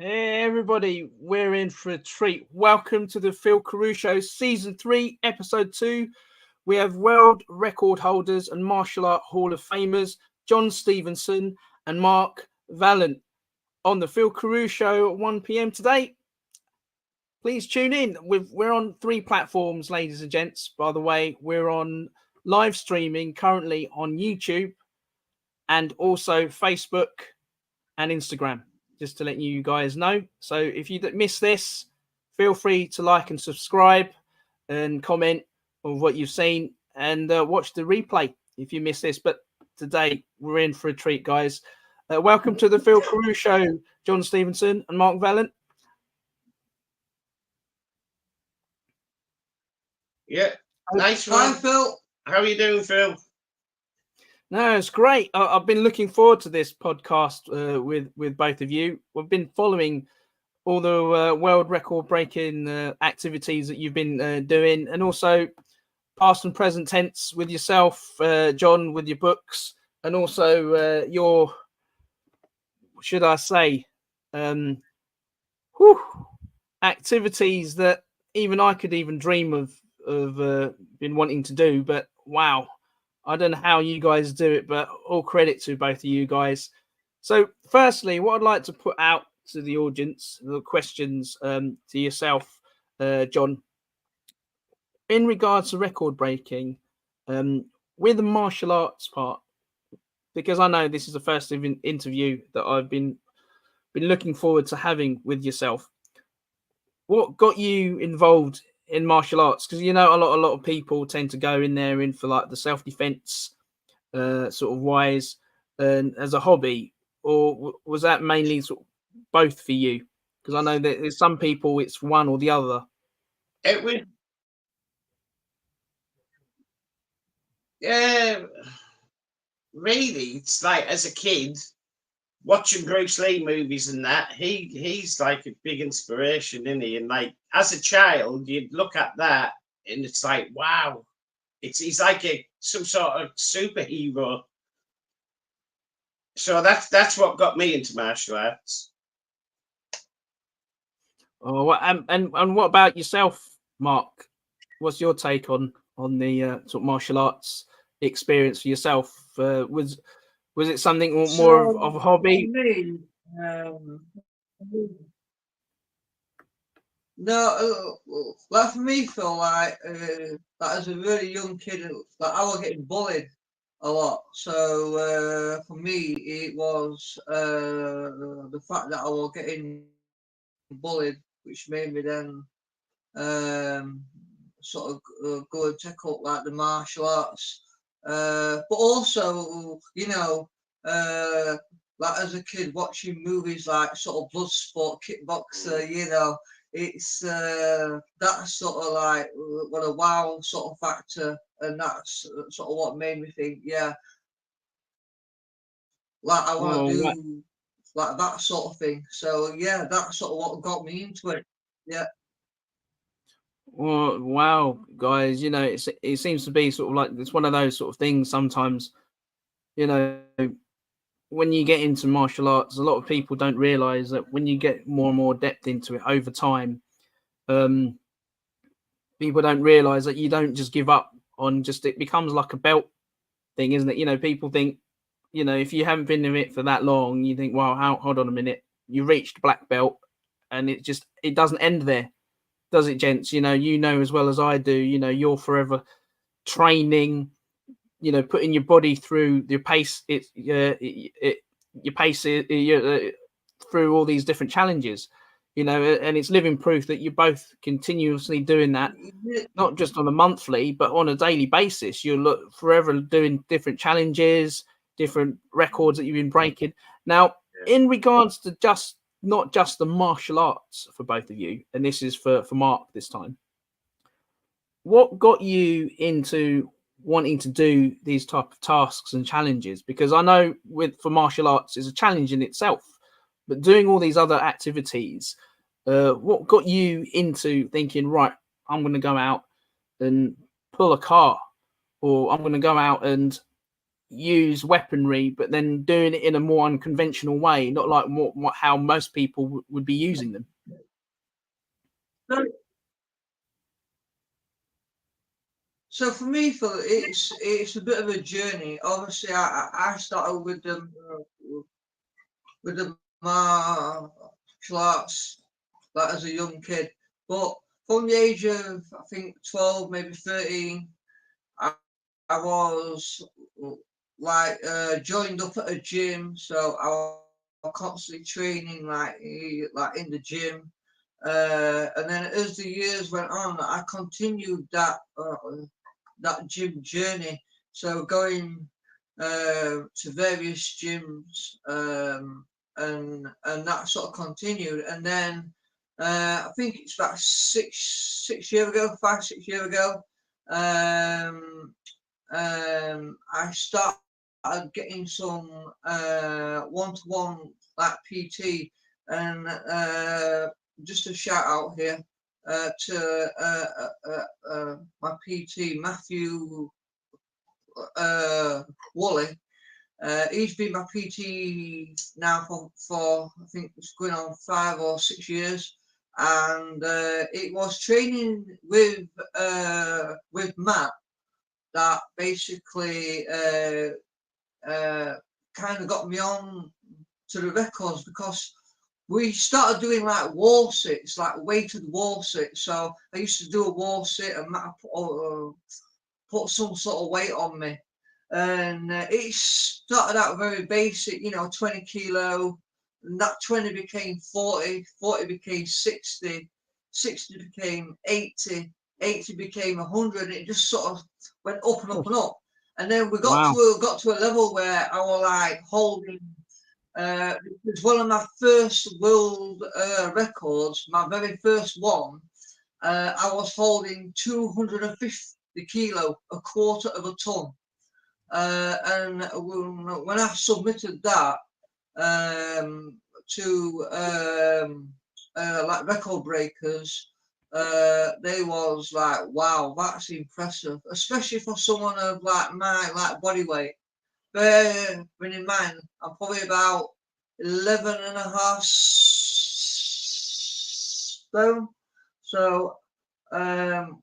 Hey everybody, we're in for a treat. Welcome to the Phil Carew Show, Season 3, Episode 2. We have world record holders and martial art Hall of Famers, John Stephenson and Mark Vallint, on the Phil Carew Show at 1 p.m. today. Please tune in. We're on 3 platforms, ladies and gents. By the way, we're on live streaming currently on YouTube and also Facebook and Instagram, just to let you guys know. So if you miss this, feel free to like and subscribe and comment on what you've seen and watch the replay if you miss this. But today we're in for a treat, guys. Welcome to the Phil Carew Show, John Stephenson and Mark Vallint. Yeah, nice one. Hi, Phil. How are you doing, Phil? No, it's great. I've been looking forward to this podcast with both of you. We've been following all the world record breaking activities that you've been doing, and also past and present tense with yourself, John, with your books, and also your, should I say, activities that even I could even dream of been wanting to do. But wow, I don't know how you guys do it, but all credit to both of you guys. So firstly, what I'd like to put out to the audience, the questions to yourself, John, in regards to record breaking, with the martial arts part, because I know this is the first interview that I've been looking forward to having with yourself. What got you involved in martial arts? Because a lot of people tend to go in there for like the self-defense sort of wise and as a hobby, or was that mainly sort of both for you? Because I know that there's some people it's one or the other. It was, really, it's like as a kid watching Bruce Lee movies and that. He's like a big inspiration, isn't he? And like as a child, you'd look at that and it's like, wow, he's like some sort of superhero. So that's what got me into martial arts. Oh, and what about yourself, Mark? What's your take on the sort of martial arts experience for yourself? Was it something more of a hobby? Me, no, like for me, Phil, like as a really young kid, like I was getting bullied a lot. So for me, it was the fact that I was getting bullied, which made me then sort of go and check up like the martial arts. But also, like as a kid watching movies like sort of Bloodsport, Kickboxer, it's that sort of like what a wow sort of factor, and that's sort of what made me think, like I want to do like that sort of thing. So yeah, that's sort of what got me into it. Yeah. Well, wow, guys, it seems to be sort of like it's one of those sort of things sometimes, when you get into martial arts, a lot of people don't realize that when you get more and more depth into it over time, people don't realize that you don't just give up on it becomes like a belt thing, isn't it? People think, if you haven't been in it for that long, you think, wow, hold on a minute, you reached black belt, and it doesn't end there, does it, gents? As well as I do, you're forever training, putting your body through your pace, through all these different challenges, and it's living proof that you're both continuously doing that, not just on a monthly, but on a daily basis. You're forever doing different challenges, different records that you've been breaking. Now, in regards to not just the martial arts for both of you, and this is for Mark this time, what got you into wanting to do these type of tasks and challenges? Because I know for martial arts is a challenge in itself, but doing all these other activities, what got you into thinking, right, I'm going to go out and pull a car, or I'm going to go out and use weaponry, but then doing it in a more unconventional way, not like how most people would be using them. So for me, Phil, it's a bit of a journey. Obviously, I started with the martial arts like as a young kid, but from the age of I think 12, maybe 13, I was like joined up at a gym, so I was constantly training like in the gym. And then as the years went on, I continued that gym journey. So going to various gyms, and that sort of continued. And then I think it's about 6 years ago, 5-6 years ago, I started getting some one-to-one like PT, and just a shout out here to my PT Matthew Woolley. He's been my PT now for I think it's going on 5 or 6 years, and it was training with Matt that basically kind of got me on to the records, because we started doing like wall sits, like weighted wall sits. So I used to do a wall sit and Matt put some sort of weight on me, and it started out very basic, 20 kilo, and that 20 became 40, 40 became 60, 60 became 80, 80 became 100, and it just sort of went up and up and up. And then we got to a level where I was like holding, it was one of my first world records, my very first one. I was holding 250 kilo, a quarter of a ton. And when I submitted that to like record breakers, they was like, wow, that's impressive, especially for someone of like my body weight. Bearing in mind, I'm probably about 11.5 stone. So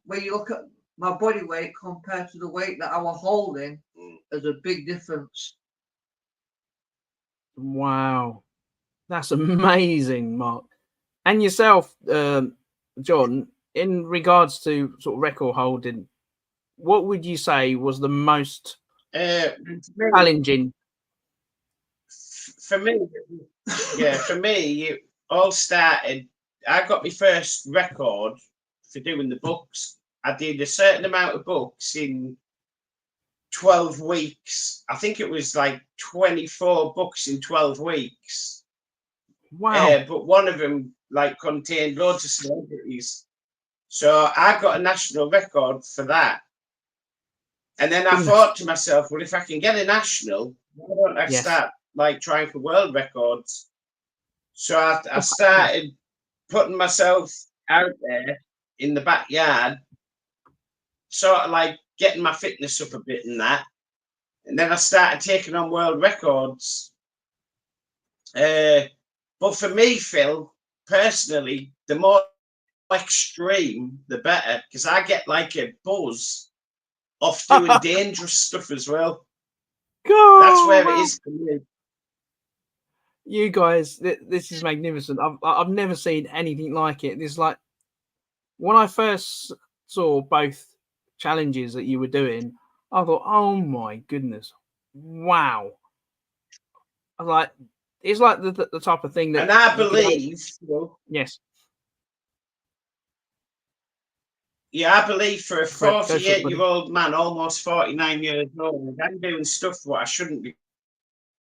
when you look at my body weight compared to the weight that I was holding, there's a big difference. Wow, that's amazing, Mark. And yourself, John, in regards to sort of record holding, what would you say was the most challenging? For me, it all started. I got my first record for doing the books. I did a certain amount of books in 12 weeks. I think it was like 24 books in 12 weeks. Wow. But one of them like contained loads of celebrities. So I got a national record for that. And then I thought to myself, well, if I can get a national, why don't I start like trying for world records? So I started putting myself out there in the backyard, sort of like getting my fitness up a bit and that. And then I started taking on world records. But for me, Phil, personally, the more extreme, the better, because I get like a buzz off doing dangerous stuff as well. God, that's where it is for me. You guys, this is magnificent. I've never seen anything like it. It's like when I first saw both challenges that you were doing, I thought, oh my goodness, wow. I was like, it's like the type of thing that. And I believe, yes. Yeah, I believe for a 48-year-old man, almost 49 years old, I'm doing stuff what I shouldn't be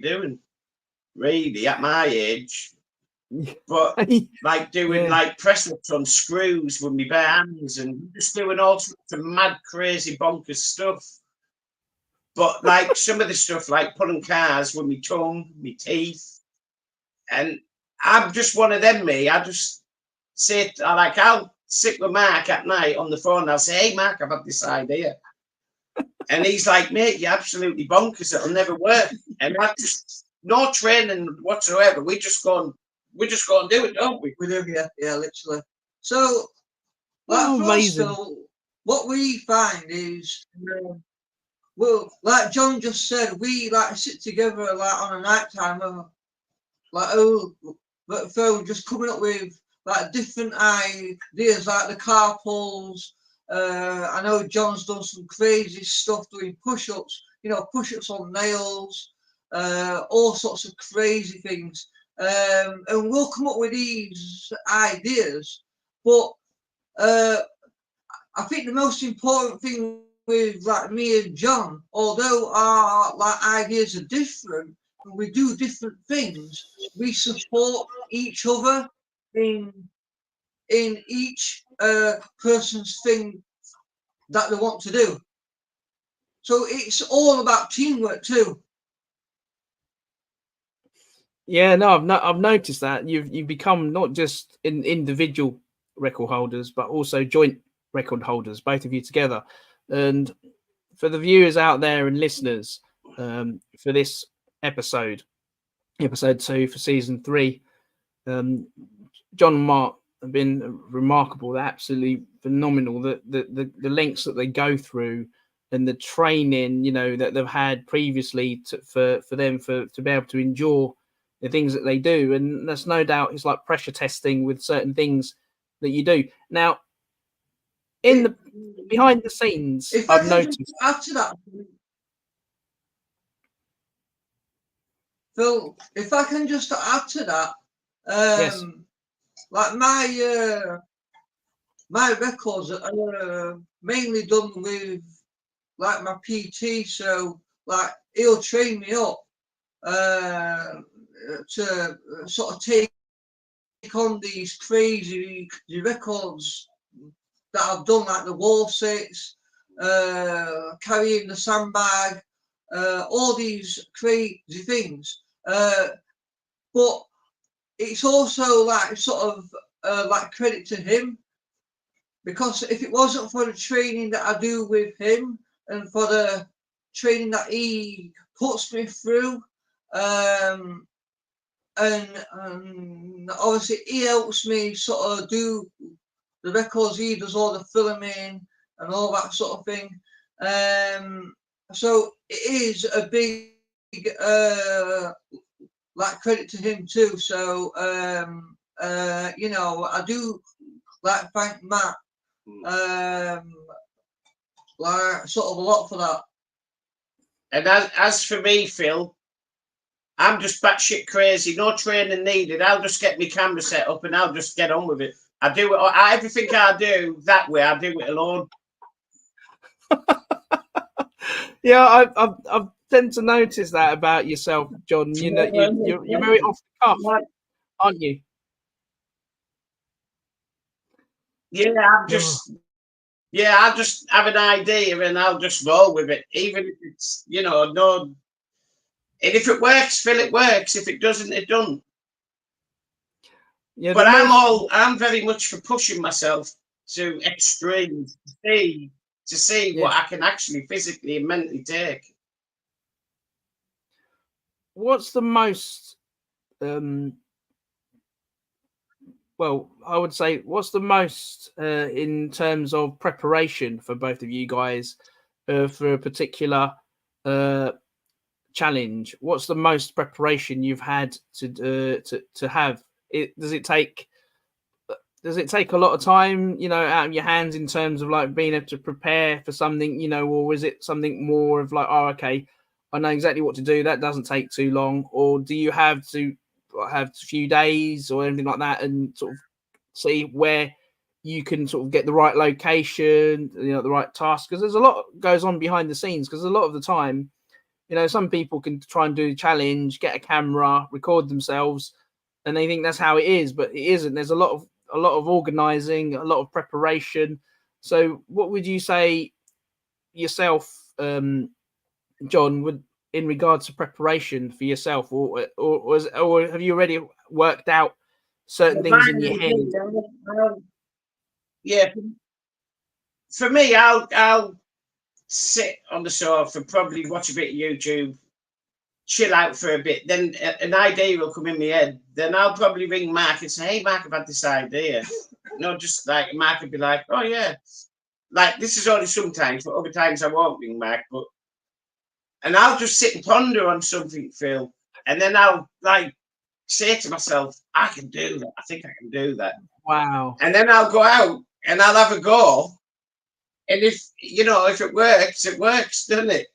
doing, really, at my age. But like doing like press-ups on screws with my bare hands and just doing all sorts of mad, crazy, bonkers stuff. But like some of the stuff, like pulling cars with my tongue, my teeth. And I'm just one of them, me. I just sit, I'll sit with Mark at night on the phone. And I'll say, hey, Mark, I've had this idea. And he's like, mate, you're absolutely bonkers. It'll never work. And I just, no training whatsoever. We just go and do it, don't we? We do, yeah, literally. So, like Oh, for us, amazing. Phil, what we find is, well, like John just said, we like sit together like on a night time, but Phil just coming up with like different ideas, like the carpools. I know John's done some crazy stuff doing push-ups, push-ups on nails, all sorts of crazy things. And we'll come up with these ideas, but I think the most important thing with like me and John, although our like ideas are different and we do different things, we support each other in each person's thing that they want to do. So it's all about teamwork too. Yeah, no, I've noticed that you've become not just individual record holders, but also joint record holders, both of you together. And for the viewers out there and listeners, for this episode 2 for season 3, John and Mark have been remarkable. They're absolutely phenomenal. The lengths that they go through and the training, that they've had previously for them to be able to endure the things that they do. And there's no doubt it's like pressure testing with certain things that you do. Now, in the behind the scenes, I've noticed. After that, Phil, if I can just add to that, Yes. like my records are mainly done with like my PT, so like he'll train me up to sort of take on these crazy records that I've done, like the wall sits, carrying the sandbag, all these crazy things. But it's also like sort of like credit to him, because if it wasn't for the training that I do with him and for the training that he puts me through, and obviously he helps me sort of do the records, he does all the filming and all that sort of thing. So it is a big like credit to him too. So I do like thank Matt like sort of a lot for that. And as for me, Phil, I'm just batshit crazy. No training needed. I'll just get my camera set up and I'll just get on with it. I do it. Everything I do that way, I do it alone. Yeah, I've tend to notice that about yourself, John. You're very off the cuff, aren't you? Yeah, I'll just have an idea and I'll just roll with it, even if it's no. And if it works, Phil, it works. If it doesn't, it doesn't. Yeah, but I'm very much for pushing myself to extremes to see what I can actually physically and mentally take. What's the most well, I would say, what's the most in terms of preparation for both of you guys for a particular challenge? What's the most preparation you've had to have? Does it take a lot of time, out of your hands in terms of like being able to prepare for something, or is it something more of like, oh, okay, I know exactly what to do. That doesn't take too long. Or do you have to have a few days or anything like that and sort of see where you can sort of get the right location, the right task? Because there's a lot goes on behind the scenes, because a lot of the time, some people can try and do a challenge, get a camera, record themselves, and they think that's how it is, but it isn't. There's a lot of organizing, a lot of preparation. So what would you say yourself, John, would in regards to preparation for yourself, or have you already worked out certain things in your head? Yeah, for me, I'll sit on the sofa, probably watch a bit of YouTube, chill out for a bit. Then an idea will come in my head. Then I'll probably ring Mark and say, "Hey, Mark, I've had this idea." Just like Mark would be like, "Oh yeah." Like, this is only sometimes, but other times I won't ring Mark. And I'll just sit and ponder on something, Phil. And then I'll like say to myself, "I can do that. I think I can do that." Wow. And then I'll go out and I'll have a go. And if it works, doesn't it?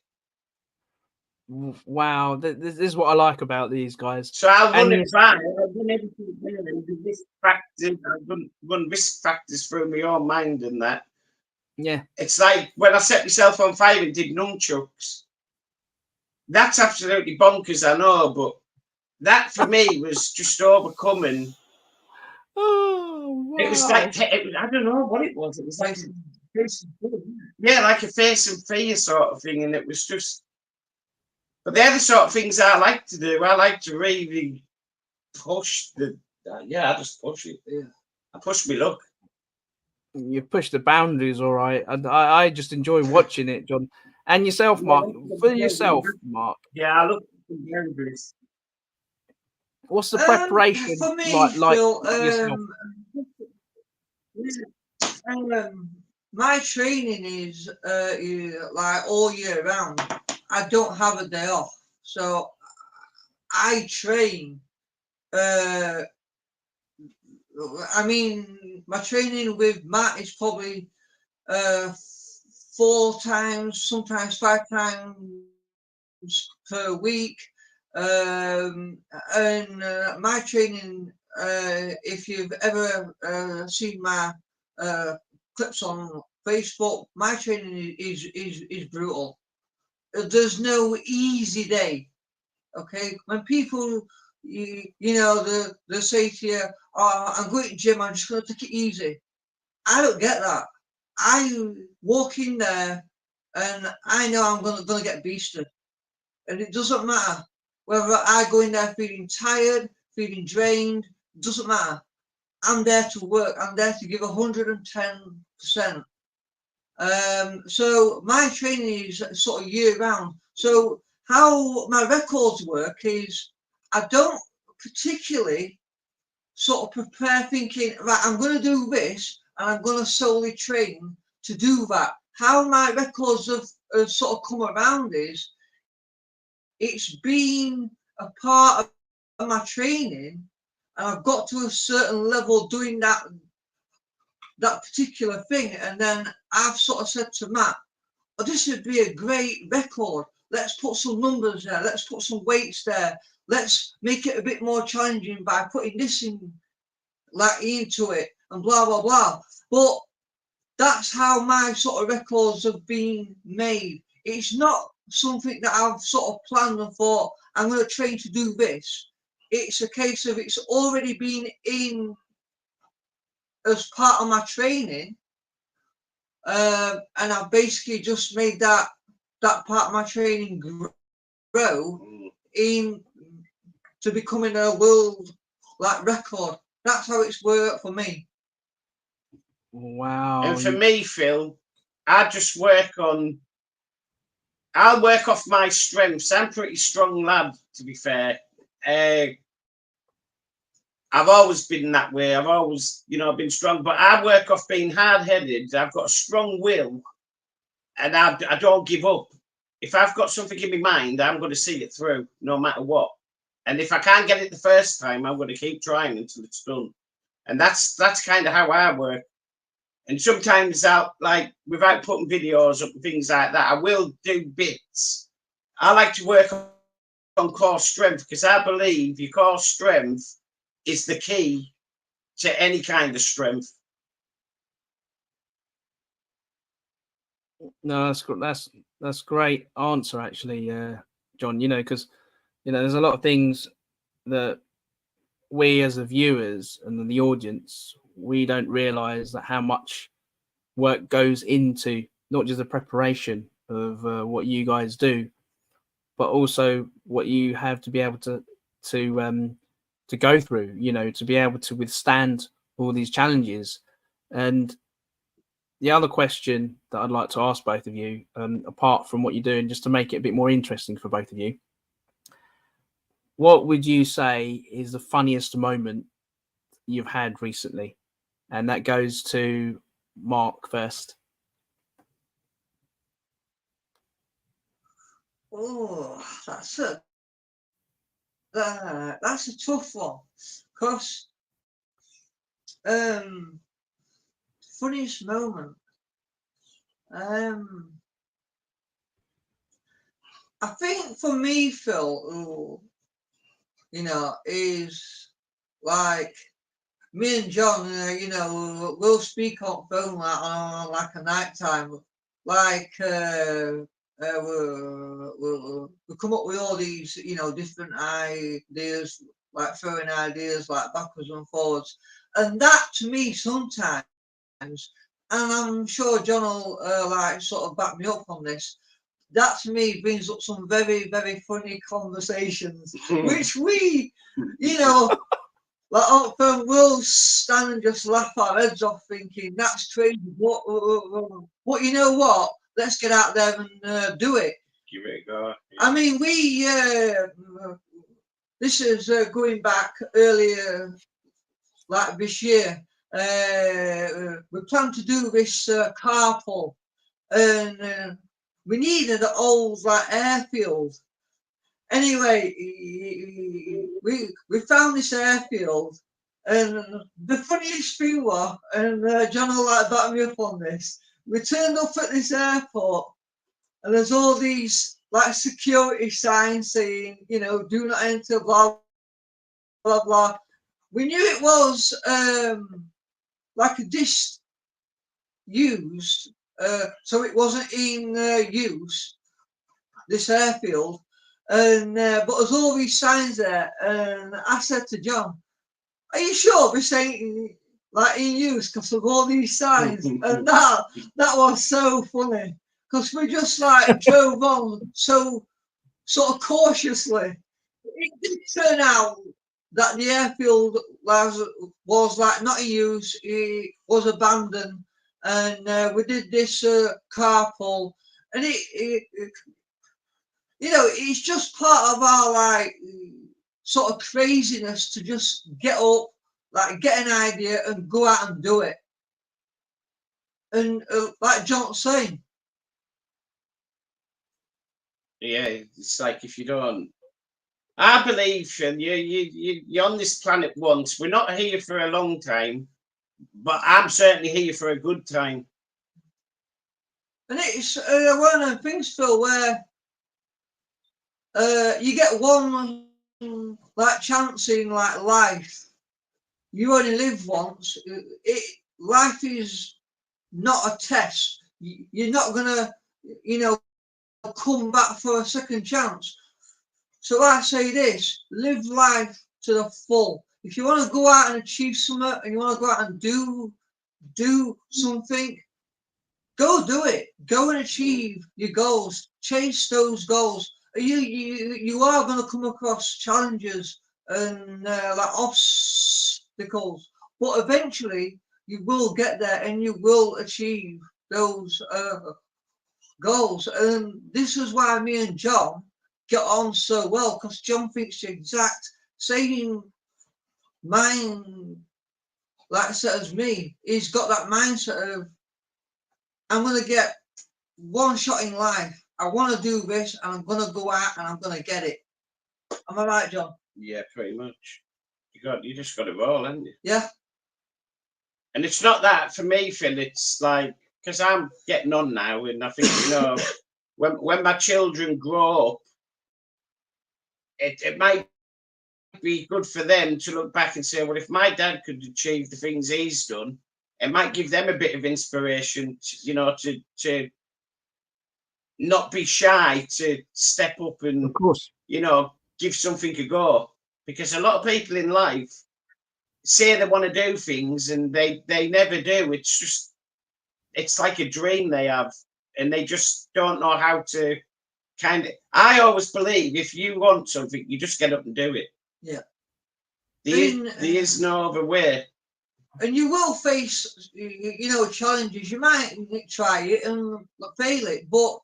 Wow. This is what I like about these guys. So I'll run And it by. I'll run everything there and do risk factors. I'll run risk factors through my own mind and that. yeah. It's like when I set myself on fire and did nunchucks. That's absolutely bonkers, I know, but that for me was just overcoming. Oh, wow. It was like, I don't know what it was. It was like, like a face and fear sort of thing. And it was just, but they're the sort of things I like to do. I like to really push I just push it. Yeah. I push me luck. You push the boundaries, all right. And I just enjoy watching it, John. And yourself, Mark. For yourself, Mark. Yeah, I look at the boundaries. What's the preparation for me, like Phil, yourself? My training is like all year round. I don't have a day off, so I train. I mean, my training with Matt is probably 4 times, sometimes 5 times per week. And my training, if you've ever seen my clips on Facebook, my training is brutal. There's no easy day. Okay, when people they say to you, "Oh, I'm going to the gym, I'm just going to take it easy." I don't get that. I walk in there and I know I'm going to get beasted, and it doesn't matter whether I go in there feeling tired, feeling drained. It doesn't matter. I'm there to work. I'm there to give 110%. So my training is sort of year round. So how my records work is I don't particularly sort of prepare thinking, right, I'm going to do this and I'm going to solely train to do that. How my records have sort of come around is it's been a part of my training, and I've got to a certain level doing that particular thing, and then I've sort of said to Matt, "Oh, this would be a great record. Let's put some numbers there. Let's put some weights there. Let's make it a bit more challenging by putting this in, like, into it, and blah blah blah." But that's how my sort of records have been made. It's not something that I've sort of planned and thought, "I'm going to train to do this." It's a case of it's already been in as part of my training, and I've basically just made that part of my training grow in to becoming a world record. That's how it's worked for me. Wow. And for me, Phil, I'll work off my strengths. I'm a pretty strong lad, to be fair. I've always been that way. I've always, been strong, but I work off being hard-headed. I've got a strong will, and I don't give up. If I've got something in my mind, I'm going to see it through, no matter what. And if I can't get it the first time, I'm going to keep trying until it's done. And that's kind of how I work. And sometimes I'll, like, without putting videos up and things like that, I will do bits. I like to work on core strength because I believe your core strength is the key to any kind of strength. No, that's great answer, actually, John. Because there's a lot of things that we as the viewers and the audience, we don't realize that how much work goes into not just the preparation of what you guys do, but also what you have to be able to go through, to be able to withstand all these challenges. And the other question that I'd like to ask both of you, apart from what you're doing, just to make it a bit more interesting for both of you, what would you say is the funniest moment you've had recently? And that goes to Mark first. Oh, that's a tough one, because funniest moment. I think for me, Phil, is like me and John. We'll speak on phone like on like a night time, like. We come up with all these, different ideas, like throwing ideas like backwards and forwards, and that to me sometimes, and I'm sure John will like sort of back me up on this. That to me brings up some very, very funny conversations, which we, like often we'll stand and just laugh our heads off, thinking that's crazy. But you know what? Let's get out there and do it. Give it a go. Yeah. I mean, this is going back earlier, like this year. We planned to do this carpool, and we needed an old like airfield. Anyway, we found this airfield, and the funniest thing was, and John will like back me up on this. We turned up at this airport, and there's all these like security signs saying, do not enter, blah blah blah. We knew it was like a disused, so it wasn't in use, this airfield. And but there's all these signs there, and I said to John, "Are you sure this ain't like in use because of all these signs?" And that was so funny, because we just like drove on so sort of cautiously. It did turn out that the airfield was like not in use; it was abandoned, and we did this carpool, and it's just part of our like sort of craziness to just get up, like get an idea and go out and do it. And like John's saying, yeah, it's like if you don't. I believe, Phil, you're on this planet once. We're not here for a long time, but I'm certainly here for a good time. And it's one of the things, Phil, where you get one like chance in like life. You only live once. Life is not a test. You're not gonna, come back for a second chance. So I say this: live life to the full. If you want to go out and achieve something, and you want to go out and do something, go do it. Go and achieve your goals. Chase those goals. You are going to come across challenges and like obstacles, but eventually you will get there and you will achieve those goals. And this is why me and John get on so well, because John thinks the exact same mind like as me. He's got that mindset of, I'm going to get one shot in life. I want to do this, and I'm going to go out and I'm going to get it. Am I right, John? Yeah, pretty much. You just got it all, haven't you? Yeah. And it's not that for me, Phil. It's like, because I'm getting on now, and I think when my children grow up, it might be good for them to look back and say, well, if my dad could achieve the things he's done, it might give them a bit of inspiration, to not be shy, to step up and, of course, give something a go. Because a lot of people in life say they want to do things and they never do. It's like a dream they have, and they just don't know how to I always believe if you want something, you just get up and do it. Yeah. There is no other way. And you will face, you know, challenges. You might try it and fail it, but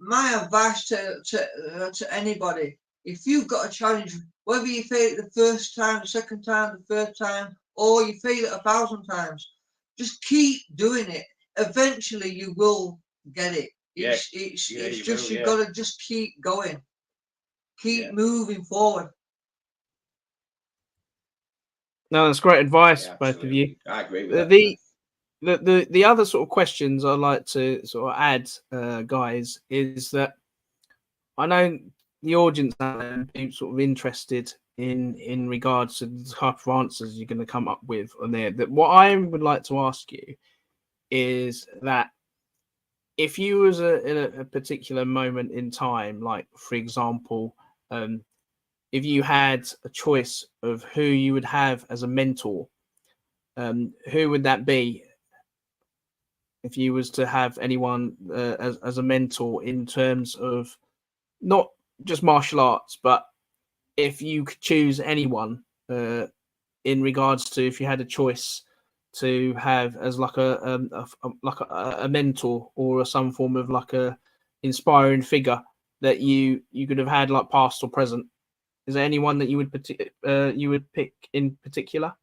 my advice to anybody, if you've got a challenge, whether you fail it the first time, the second time, the third time, or you fail it 1,000 times, just keep doing it. Eventually, you will get it. It's just you've got to just keep going, keep moving forward. No, that's great advice, both of you. I agree with that. The other sort of questions I'd like to sort of add, guys, is that I know the audience are sort of interested in regards to the type of answers you're going to come up with on there. That what I would like to ask you is that if you was in a particular moment in time, like for example, if you had a choice of who you would have as a mentor, who would that be? If you was to have anyone as a mentor in terms of not just martial arts, but if you could choose anyone in regards to if you had a choice to have as like a mentor or some form of like a inspiring figure that you could have had like past or present, is there anyone that you would pick in particular?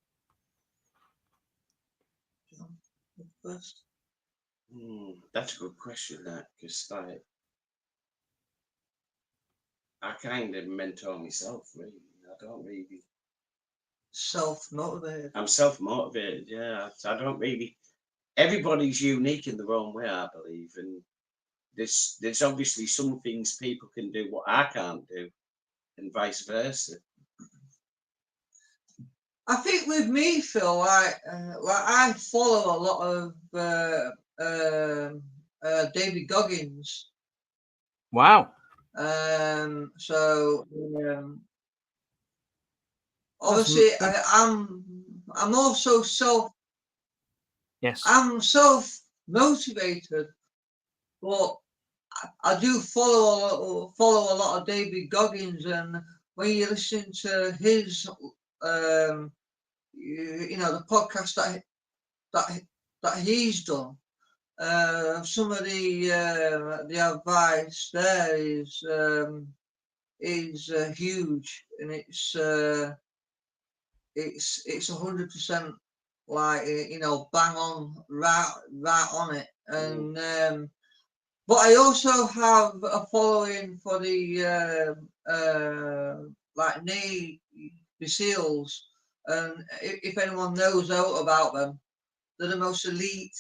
First. That's a good question, that, because like I kind of mentor myself, really. I don't really self-motivated. I'm self-motivated, yeah. I don't really. Everybody's unique in their own way, I believe, and there's obviously some things people can do what I can't do, and vice versa. I think with me, Phil, like I follow a lot of David Goggins. Wow. So obviously I'm also I'm self-motivated, but I do follow a lot of David Goggins, and when you listen to his you know, the podcast that he's done, some of the advice there is huge, and it's 100% like, you know, bang on, right on it. And but I also have a following for the like Navy SEALs, and if anyone knows out about them, they're the most elite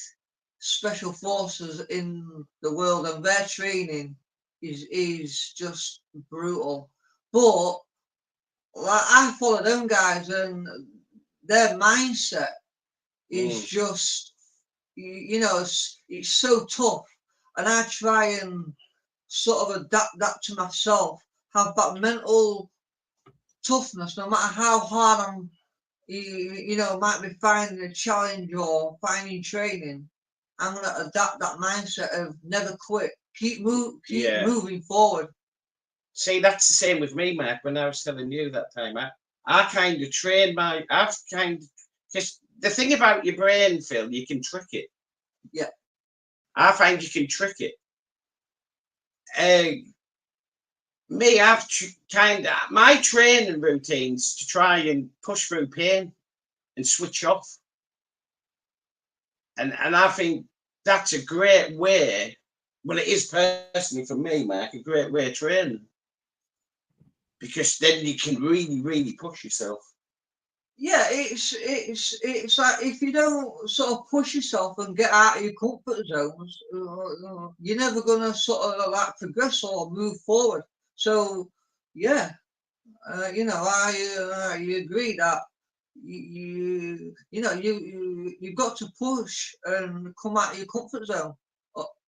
special forces in the world, and their training is just brutal. But like I follow them guys, and their mindset is just, you know, it's so tough, and I try and sort of adapt that to myself, have that mental toughness, no matter how hard I'm, you know, might be finding a challenge or finding training. I'm going to adapt that mindset of never quit, keep moving forward. See, that's the same with me, Mark. When I was telling you that time, I kind of train because the thing about your brain, Phil, you can trick it. Yeah. I find you can trick it. Me, I've my training routines to try and push through pain and switch off. And I think that's a great way. Well, it is personally for me, Mark, a great way of training. Because then you can really, really push yourself. Yeah, it's like if you don't sort of push yourself and get out of your comfort zones, you're never gonna sort of like progress or move forward. So yeah, you know, I agree that you've got to push and come out of your comfort zone,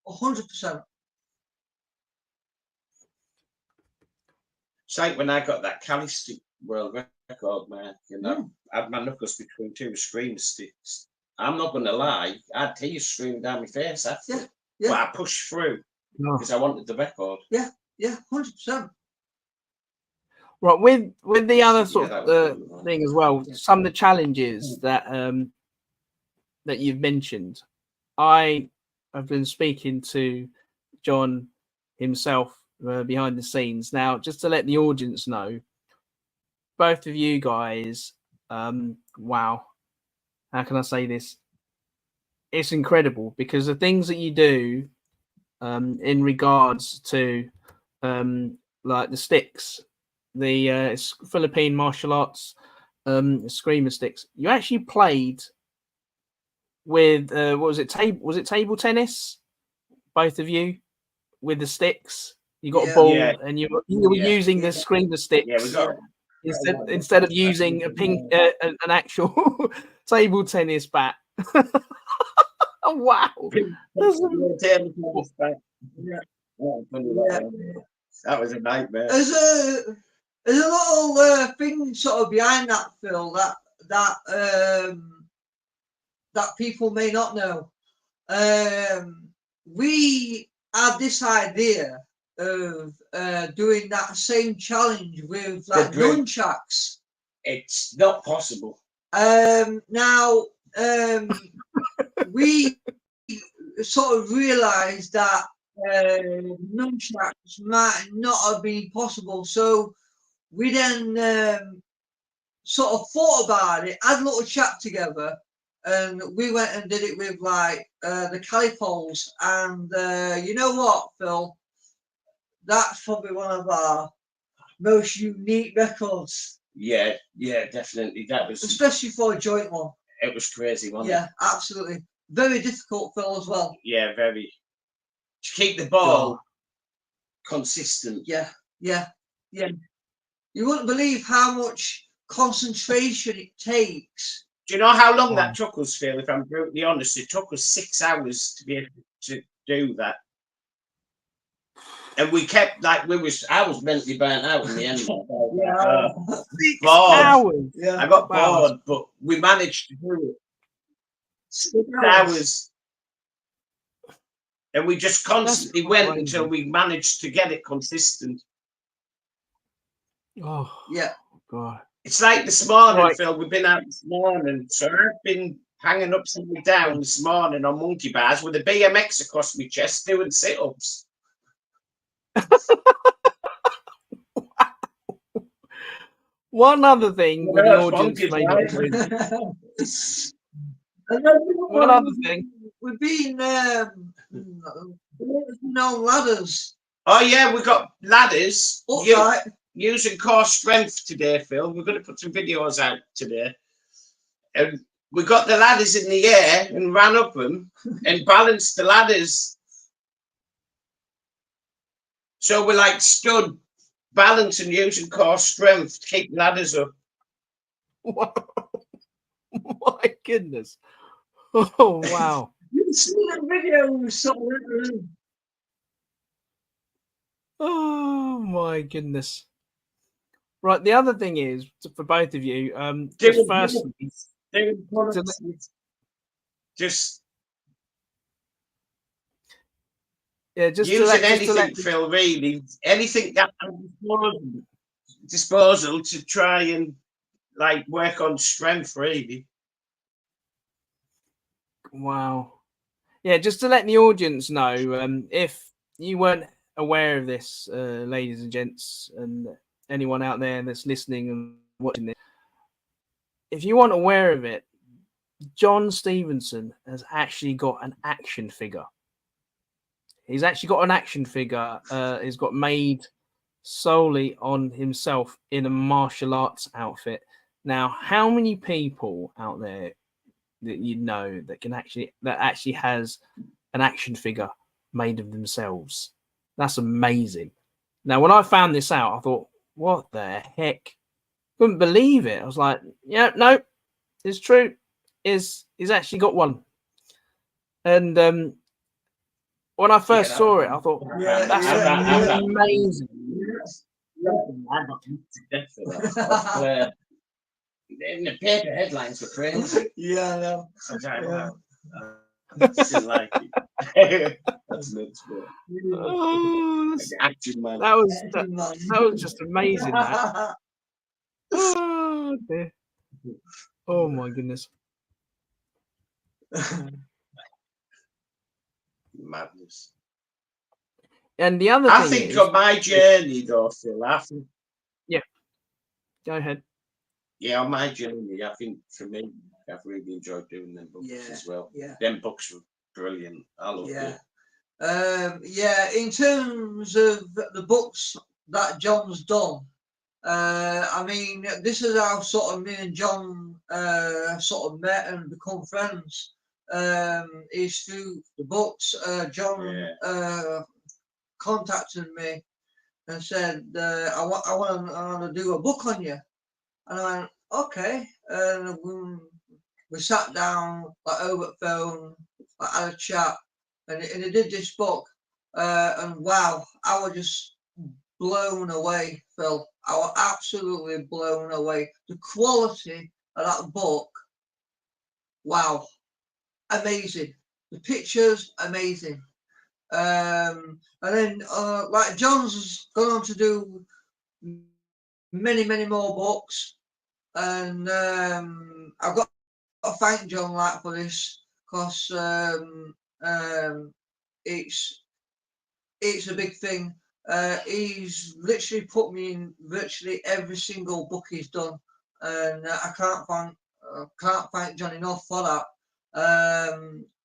100%. It's like when I got that calisthenics world record, man, you know, I had my knuckles between two scream sticks. I'm not going to lie, I had tears streaming down my face after. Yeah. But I pushed through because I wanted the record. Yeah, 100%. Right, with the other sort that of was really nice. thing as well, some of the challenges that that you've mentioned, I have been speaking to John himself behind the scenes. Now, just to let the audience know, both of you guys, wow, how can I say this? It's incredible because the things that you do in regards to like the sticks, the Philippine martial arts screamer sticks. You actually played with what was it? Table tennis? Both of you with the sticks. You got a ball, and you were using the screamer sticks. Yeah, we got instead of using a pink an actual table tennis bat. Oh, wow. That was a nightmare. There's a little thing sort of behind that, Phil, that people may not know. We had this idea of doing that same challenge with like nunchucks. It's not possible. Now we sort of realised that nunchucks might not have been possible, so we then sort of thought about it, had a little chat together, and we went and did it with like the calipos. And you know what, Phil? That's probably one of our most unique records. Yeah, definitely. That was, especially for a joint one. It was crazy, wasn't it? Yeah, absolutely. Very difficult, Phil, as well. Yeah, very. To keep the ball consistent. Yeah. You wouldn't believe how much concentration it takes. Do you know how long that took us, Phil? If I'm brutally honest, it took us 6 hours to be able to do that. And we kept like I was mentally burnt out in the end. 6 hours. Yeah. I got bored, but we managed to do it. 6 hours. And we just constantly went until we managed to get it consistent. Oh, yeah. God. It's like this morning, Phil. We've been out this morning. So I've been hanging upside down this morning on monkey bars with a BMX across my chest doing sit-ups. One other thing with the audience, one other thing. We've been on ladders. Oh yeah, we got ladders. Right. Using core strength today, Phil. We're going to put some videos out today. And we got the ladders in the air and ran up them and balanced the ladders. So we're like stood, balancing, using core strength to keep ladders up. Wow. My goodness. Oh, wow. You've seen that video somewhere. Oh, my goodness. Right, the other thing is, for both of you, just firstly... Just using anything, Phil, really. Anything that disposal to try and like work on strength, really. Wow. Yeah, just to let the audience know, if you weren't aware of this, ladies and gents, and anyone out there that's listening and watching this, if you weren't aware of it, John Stephenson has actually got an action figure. He's actually got an action figure. He's got made solely on himself in a martial arts outfit. Now, how many people out there that you know that actually has an action figure made of themselves? That's amazing. Now, when I found this out, I thought, what the heck? Couldn't believe it. I was like, yeah, no, it's true. He's actually got one. And when I first saw it, I thought, that's amazing. And the paper headlines were crazy. Yeah, I know. Still like it. That's nuts, bro. Oh, Like the acting man. that was just amazing. That. Oh, dear. Oh my goodness. Madness. And the other I thing think is, on my journey, though, Phil, go ahead. yeah, on my journey, I think for me, I've really enjoyed doing them books as well. Yeah. Them books were brilliant. I loved Yeah. it. Yeah, in terms of the books that John's done, I mean, this is how sort of me and John sort of met and become friends. Is through the books. John contacted me and said, I want to do a book on you. And I went, okay. And we sat down like over the phone, like, had a chat, and he did this book. And wow, I was just blown away, Phil. I was absolutely blown away. The quality of that book, wow, amazing. The pictures, amazing. And then, like John's gone on to do many more books, and I've got to thank John like for this, because it's a big thing. He's literally put me in virtually every single book he's done, and I can't thank John enough for that.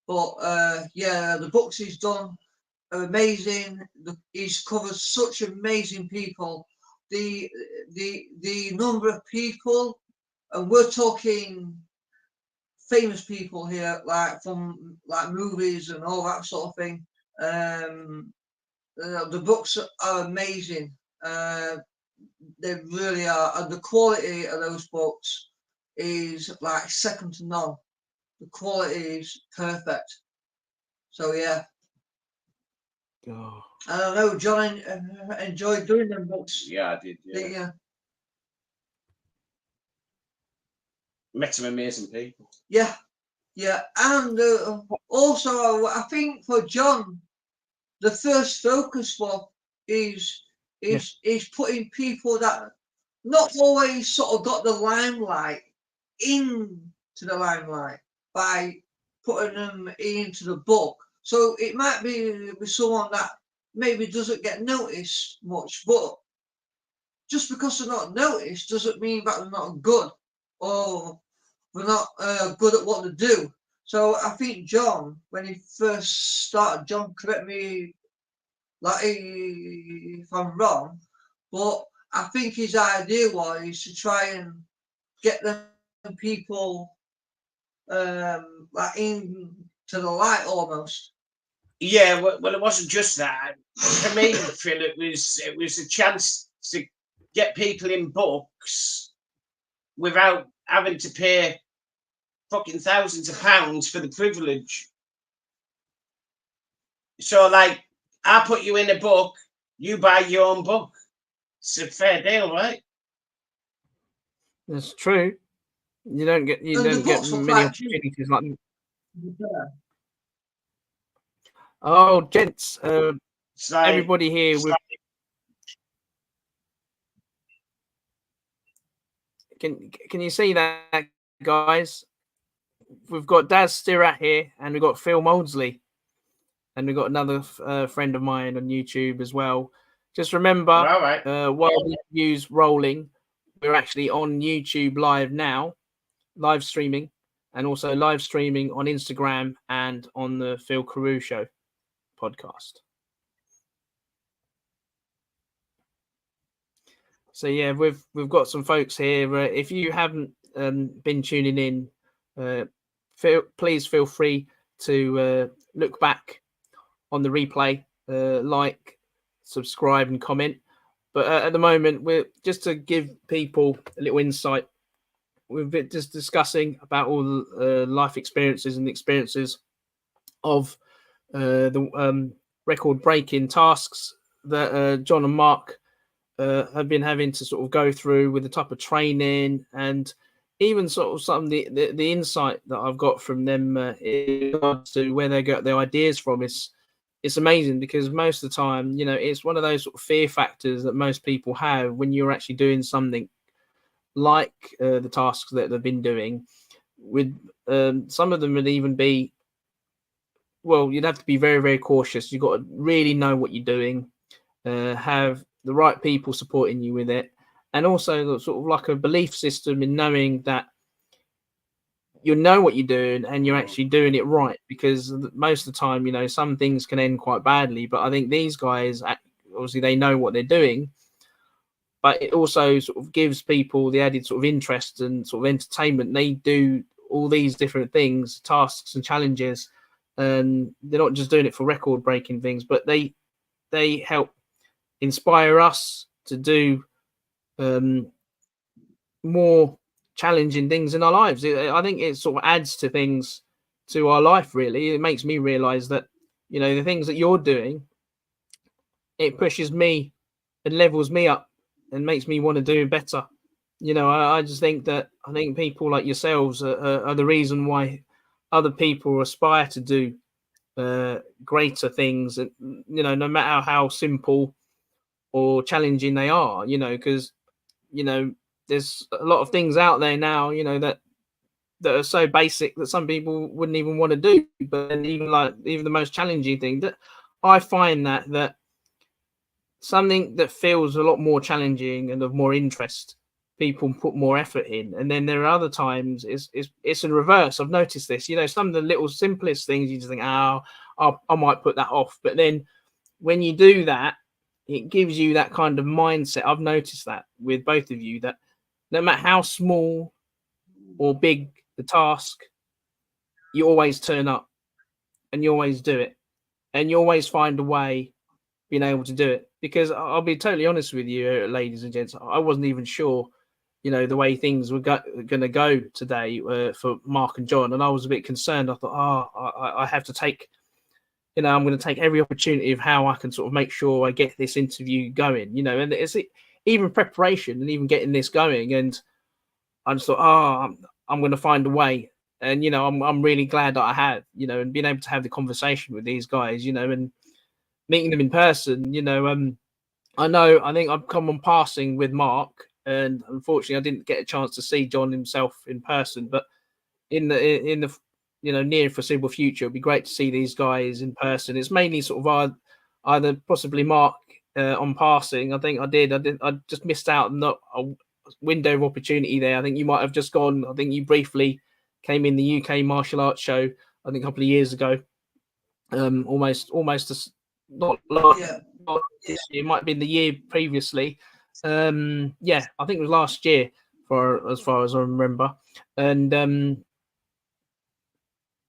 But yeah, the books he's done are amazing. He's covered such amazing people. The number of people, and we're talking famous people here, like from like movies and all that sort of thing. The books are amazing. They really are, and the quality of those books is like second to none. The quality is perfect. So yeah. Oh. I don't know, John enjoyed doing them books. Yeah, I did. Yeah. Met some amazing people. Yeah, and also I think for John, the first focus is putting people that not always sort of got the limelight into the limelight by putting them into the book. So it might be with someone that maybe doesn't get noticed much, but just because they're not noticed doesn't mean that they're not good or they're not good at what they do. So I think John, when he first started, John, correct me like if I'm wrong, but I think his idea was to try and get them people like into the light almost. Yeah, well, it wasn't just that. For me, Phil, it was a chance to get people in books without having to pay fucking thousands of pounds for the privilege. So, like, I put you in a book, you buy your own book. It's a fair deal, right? That's true. You don't get many opportunities like that. Oh, gents, like, everybody here with. Can you see that, guys? We've got Daz Stirat here, and we've got Phil Maudsley, and we've got another friend of mine on YouTube as well. Just remember, while the view's rolling, we're actually on YouTube live now, live streaming, and also live streaming on Instagram and on the Phil Carew Show podcast. So yeah, we've got some folks here. If you haven't been tuning in, please feel free to look back on the replay, like, subscribe, and comment. But at the moment, we're just to give people a little insight. We've been just discussing about all the life experiences and the experiences of the record-breaking tasks that John and Mark have been having to sort of go through with the type of training, and even sort of some of the insight that I've got from them in regards to where they got their ideas from is it's amazing, because most of the time, you know, it's one of those sort of fear factors that most people have when you're actually doing something like the tasks that they've been doing. With some of them would even be, well, you'd have to be very, very cautious. You've got to really know what you're doing, have the right people supporting you with it, and also sort of like a belief system in knowing that you know what you're doing and you're actually doing it right. Because most of the time, you know, some things can end quite badly, but I think these guys, obviously, they know what they're doing, but it also sort of gives people the added sort of interest and sort of entertainment. They do all these different things, tasks and challenges, and they're not just doing it for record breaking things, but they help inspire us to do more challenging things in our lives. I think it sort of adds to things, to our life, really. It makes me realize that, you know, the things that you're doing, it pushes me and levels me up and makes me want to do better. You know, I just think that, I think people like yourselves are the reason why other people aspire to do greater things, and, you know, no matter how simple or challenging they are, you know, because, you know, there's a lot of things out there now, you know, that are so basic that some people wouldn't even want to do. But then even the most challenging thing, that I find that something that feels a lot more challenging and of more interest, people put more effort in. And then there are other times it's in reverse. I've noticed this, you know, some of the little simplest things you just think, oh, I might put that off. But then when you do that, it gives you that kind of mindset. I've noticed that with both of you, that no matter how small or big the task, you always turn up and you always do it, and you always find a way being able to do it. Because I'll be totally honest with you, ladies and gents, I wasn't even sure, you know, the way things were going to go today for Mark and John, and I was a bit concerned. I thought, I have to take, you know, I'm going to take every opportunity of how I can sort of make sure I get this interview going, you know, and it's even preparation and even getting this going. And I just thought, I'm going to find a way. And, you know, I'm really glad that I have, you know, and being able to have the conversation with these guys, you know, and meeting them in person, you know. I think I've come on passing with Mark, and unfortunately I didn't get a chance to see John himself in person, but in the you know, near foreseeable future, it'd be great to see these guys in person. It's mainly sort of either possibly Mark on passing. I think I just missed out on a window of opportunity there. I think you might have just gone. I think you briefly came in the UK martial arts show, I think a couple of years ago. Almost not last, Yeah. not this year, it might have been the year previously. Yeah, I think it was last year, for as far as I remember. And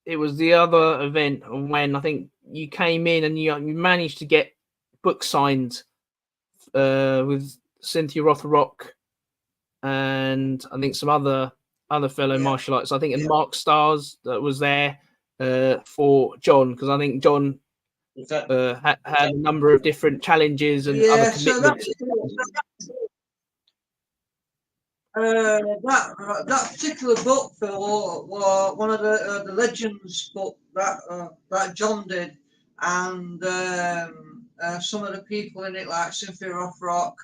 it was the other event when I think you came in and you managed to get book signed with Cynthia Rothrock and I think some other fellow martial arts. I think and Mark Stars that was there for John, because I think John had a number of different challenges and other commitments. That particular book, Phil, was one of the Legends book that John did, and some of the people in it, like Cynthia Rothrock,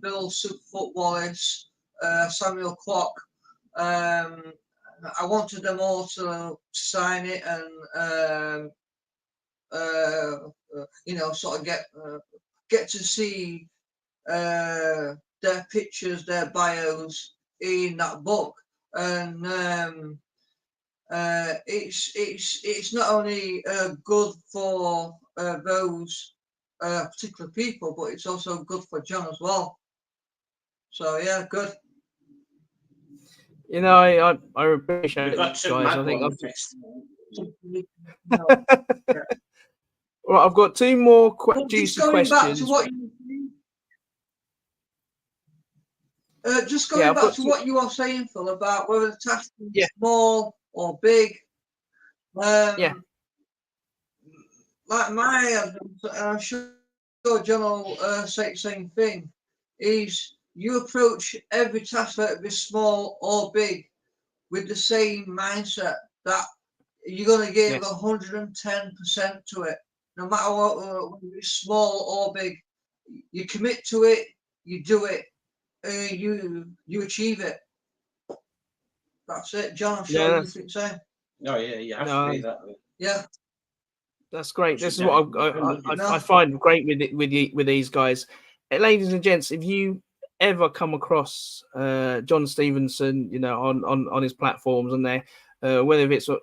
Bill Superfoot Wallace, Samuel Clock. I wanted them all to sign it and you know, sort of get to see their pictures, their bios in that book. And it's not only good for those particular people, but it's also good for John as well. So yeah, good. You know, I appreciate it, guys. I think well, I've got two more juicy questions. Back to what just going back to what you were saying, Phil, about whether the task is small or big. Like I'm sure John will say the same thing. Is you approach every task, whether it be small or big, with the same mindset that you're going to give 110% to it, no matter what, whether it's small or big. You commit to it, you do it, you achieve it. That's it, John. I'm sure you think so. Oh yeah, you have to be that way. Yeah. That's great. This is what I find great with these guys. Ladies and gents, if you ever come across John Stephenson, you know, on his platforms and there, whether it's not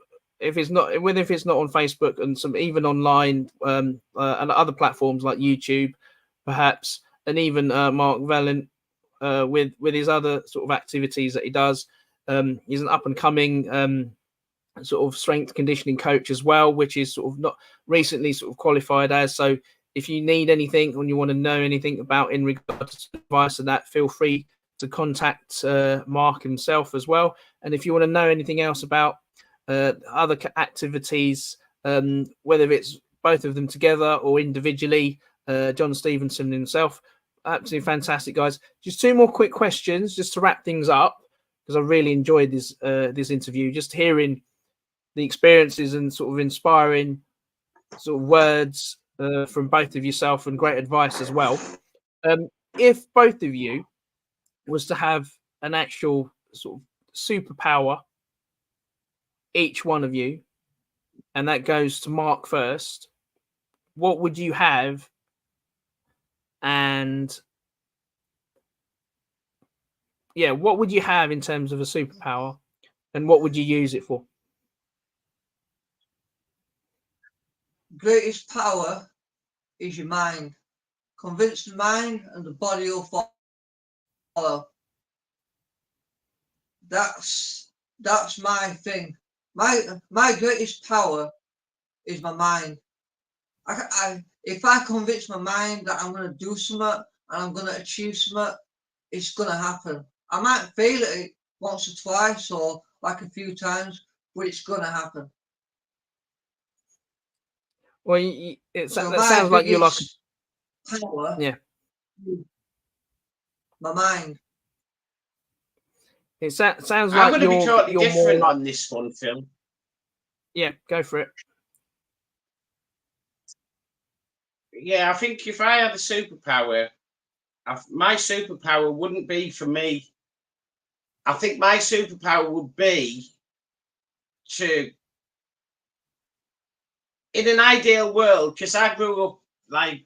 on Facebook and some even online and other platforms like YouTube, perhaps, and even Mark Vallint with his other sort of activities that he does. He's an up and coming sort of strength conditioning coach as well, which is sort of not recently sort of qualified as. So if you need anything and you want to know anything about in regards to advice and that, feel free to contact Mark himself as well. And if you want to know anything else about other activities, whether it's both of them together or individually, John Stephenson himself, absolutely fantastic, guys. Just two more quick questions just to wrap things up, because I really enjoyed this interview, just hearing the experiences and sort of inspiring sort of words from both of yourself and great advice as well. If both of you was to have an actual sort of superpower, each one of you, and that goes to Mark first, what would you have? And yeah, what would you have in terms of a superpower, and what would you use it for? Greatest power is your mind. Convince the mind and the body will follow. That's my thing. My greatest power is my mind. If I convince my mind that I'm going to do something and I'm going to achieve something, it's going to happen. I might fail at it once or twice or like a few times, but it's going to happen. Well, that sounds like you're like power. Yeah. My mind. It sounds like I'm going to be totally different more on this one, Phil. Yeah, go for it. Yeah, I think if I had a superpower, my superpower wouldn't be for me. I think my superpower would be to, in an ideal world, because I grew up like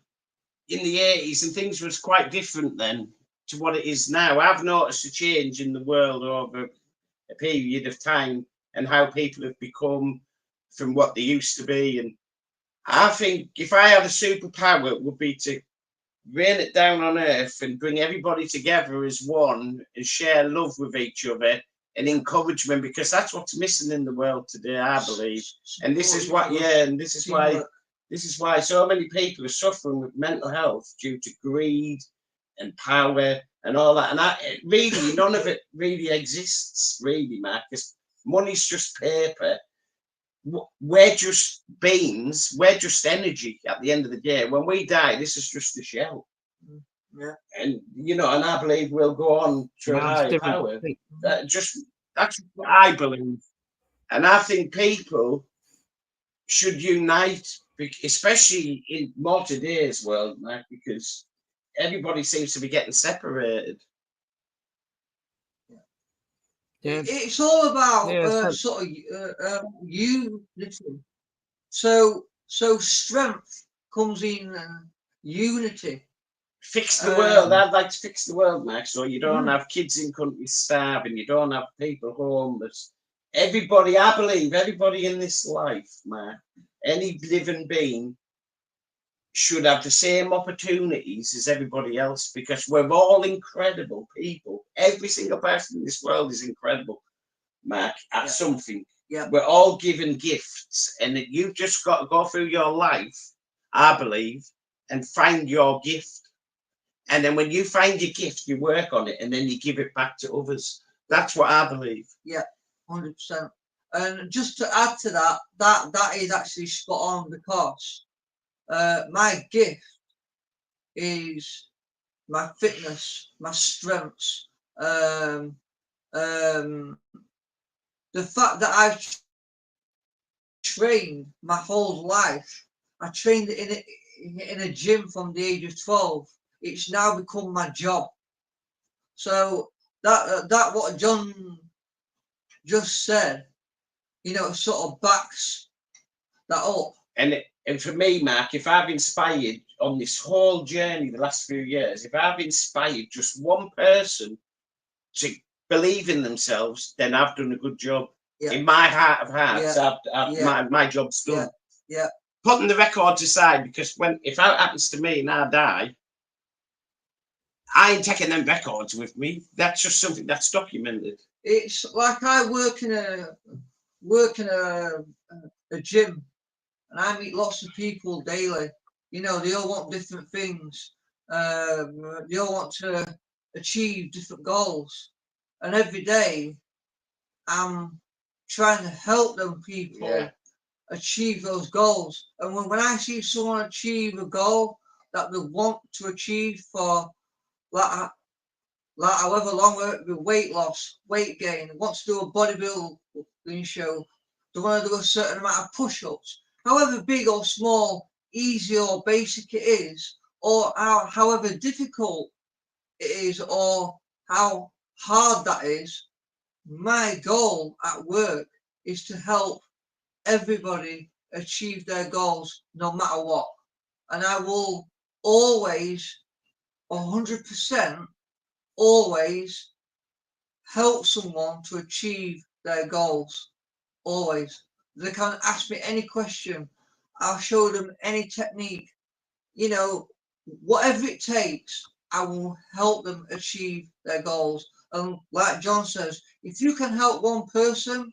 in the 80s and things was quite different then to what it is now. I've noticed a change in the world over a period of time and how people have become from what they used to be. And I think if I had a superpower, it would be to rain it down on earth and bring everybody together as one and share love with each other and encouragement, because that's what's missing in the world today, I believe. And this is what, and this is why so many people are suffering with mental health due to greed and power and all that. And really, none of it really exists, really, Matt, because money's just paper. We're just beings, we're just energy at the end of the day. When we die, this is just a shell. Yeah. And and I believe we'll go on to a higher power. That's what I believe. And I think people should unite, especially in more today's world, Mike, because everybody seems to be getting separated. Yeah. It's all about sort of unity. So strength comes in unity. Fix the world. I'd like to fix the world, Max, so you don't have kids in countries starving, you don't have people homeless. Everybody, I believe, everybody in this life, man, any living being should have the same opportunities as everybody else, because we're all incredible people. Every single person in this world is incredible, Mark, at something. Yeah. We're all given gifts, and you've just got to go through your life, I believe, and find your gift. And then when you find your gift, you work on it, and then you give it back to others. That's what I believe. Yeah, 100%. And just to add to that, that is actually spot on, because my gift is my fitness, my strengths, the fact that I've trained my whole life. I trained in a gym from the age of 12. It's now become my job. So that what John just said, you know, sort of backs that up. And for me, Mark, if I've inspired on this whole journey the last few years, if I've inspired just one person to believe in themselves, then I've done a good job. Yeah. In my heart of hearts, Yeah. my job's done. Yeah. Putting the records aside, because if that happens to me and I die, I ain't taking them records with me. That's just something that's documented. It's like I work in a gym, and I meet lots of people daily. You know, they all want different things. They all want to achieve different goals, and every day I'm trying to help them people achieve those goals. And when I see someone achieve a goal that they want to achieve for like however long, with weight loss, weight gain, wants to do a bodybuilding show, they want to do a certain amount of push-ups, however big or small, easy or basic it is, or however difficult it is, or how hard that is. My goal at work is to help everybody achieve their goals no matter what. And I will always, 100%, always help someone to achieve their goals. Always. They can ask me any question. I'll show them any technique. You know, whatever it takes, I will help them achieve their goals. And like John says, if you can help one person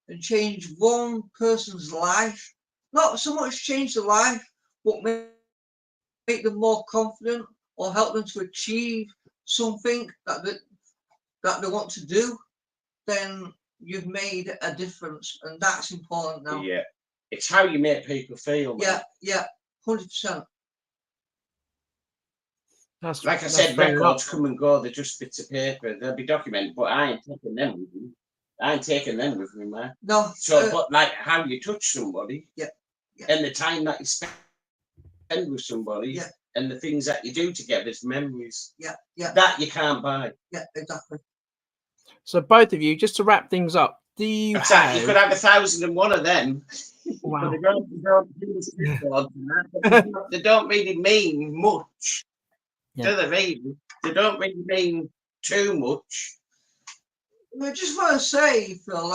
and change one person's life, not so much change the life, but make them more confident or help them to achieve something that they want to do, then you've made a difference, and that's important now. Yeah, it's how you make people feel. Man. Yeah, 100%. Like I said, records come and go. They're just bits of paper. They'll be documented, but I ain't taking them with me. I ain't taking them with me, man. No. So, but like how you touch somebody, yeah, and the time that you spend with somebody, and the things that you do together as memories, that you can't buy. Yeah, exactly. So both of you, just to wrap things up, do you have... You could have 1,001 of them. Wow. They don't really mean much. Do they really? They don't really mean too much. I just want to say, Phil,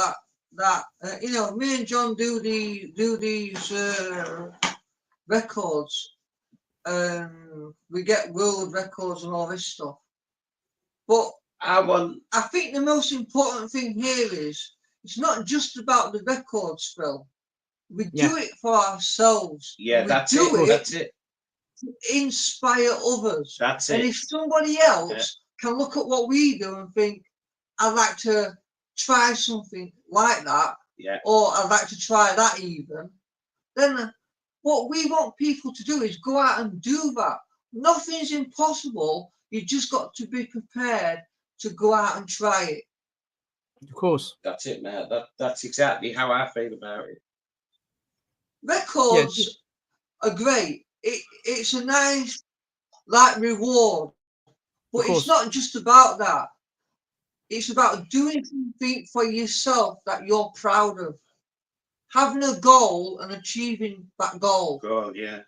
that you know, me and John do these records, we get world records and all this stuff. But I think the most important thing here is it's not just about the records, Phil. We do it for ourselves. Yeah, that's it. To inspire others. That's it. And if somebody else can look at what we do and think, I'd like to try something like that, or I'd like to try that even, then what we want people to do is go out and do that. Nothing's impossible. You just got to be prepared to go out and try it. Of course. That's it, mate. That's exactly how I feel about it. Records are great. It's a nice reward. But it's not just about that. It's about doing something for yourself that you're proud of. Having a goal and achieving that goal. Yeah.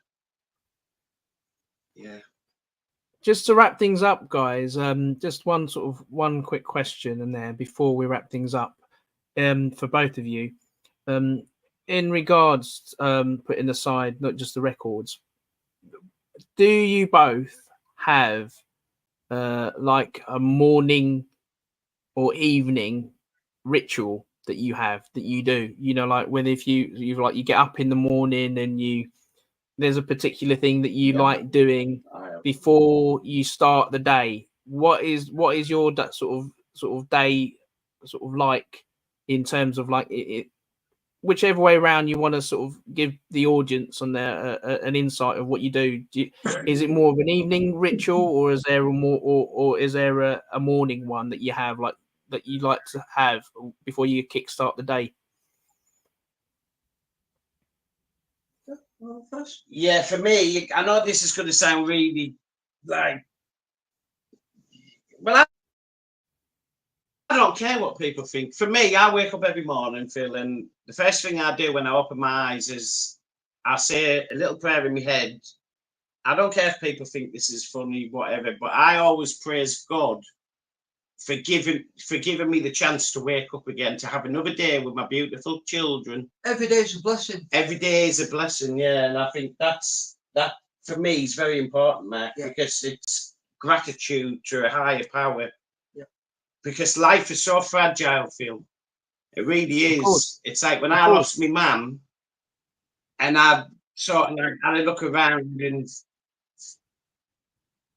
Just to wrap things up, guys, just one quick question and there before we wrap things up, for both of you, in regards, putting aside not just the records, do you both have like a morning or evening ritual that you do? You know, like when if you get up in the morning and there's a particular thing that you like doing before you start the day. What is your sort of day like in terms of like it whichever way around you want to sort of give the audience on their an insight of what you do. Is it more of an evening ritual, or is there a more, or is there a morning one that you have, like that you like to have before you kickstart the day? Well, first, Yeah, for me, I know this is going to sound really like, well, I don't care what people think. For me, I wake up every morning feeling the first thing I do when I open my eyes is I say a little prayer in my head. I don't care if people think this is funny, whatever, but I always praise God for giving me the chance to wake up again, to have another day with my beautiful children. every day is a blessing. Every day is a blessing, yeah, and I think that for me is very important, Mark, because it's gratitude to a higher power. Yeah. Because life is so fragile, Phil. It really is. It's like when I lost my mum, and I sort of like, and I look around, and